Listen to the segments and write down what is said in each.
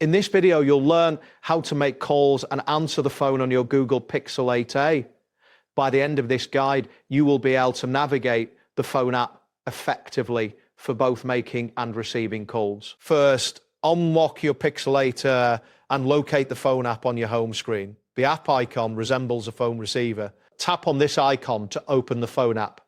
In this video, you'll learn how to make calls and answer the phone on your Google Pixel 8a. By the end of this guide, you will be able to navigate the phone app effectively for both making and receiving calls. First, unlock your Pixel 8a and locate the phone app on your home screen. The app icon resembles a phone receiver. Tap on this icon to open the phone app.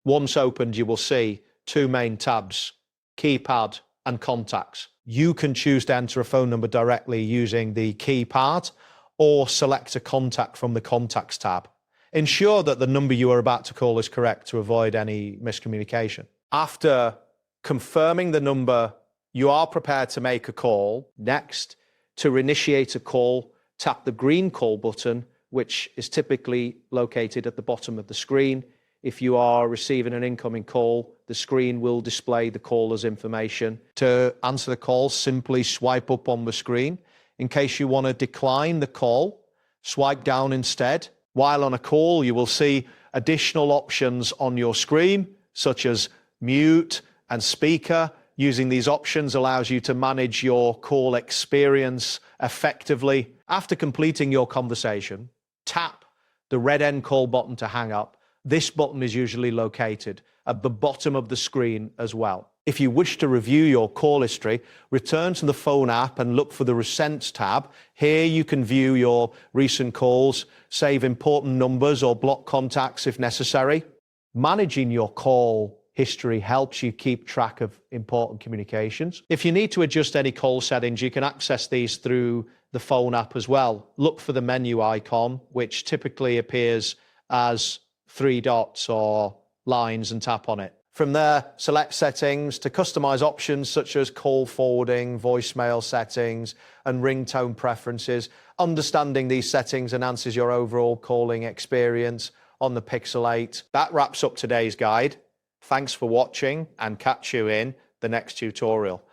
Once opened, you will see two main tabs, keypad and contacts. You can choose to enter a phone number directly using the keypad or select a contact from the contacts tab. Ensure that the number you are about to call is correct to avoid any miscommunication. After confirming the number, you are prepared to make a call. Next, to initiate a call, tap the green call button, which is typically located at the bottom of the screen. If you are receiving an incoming call, the screen will display the caller's information. To answer the call, simply swipe up on the screen. In case you want to decline the call, swipe down instead. While on a call, you will see additional options on your screen, such as mute and speaker. Using these options allows you to manage your call experience effectively. After completing your conversation, tap the red end call button to hang up. This button is usually located at the bottom of the screen as well. If you wish to review your call history, return to the phone app and look for the Recents tab. Here you can view your recent calls, save important numbers or block contacts if necessary. Managing your call history helps you keep track of important communications. If you need to adjust any call settings, you can access these through the phone app as well. Look for the menu icon, which typically appears as three dots or lines, and tap on it. From there, select settings to customize options such as call forwarding, voicemail settings, and ringtone preferences. Understanding these settings enhances your overall calling experience on the Pixel 8. That wraps up today's guide. Thanks for watching, and catch you in the next tutorial.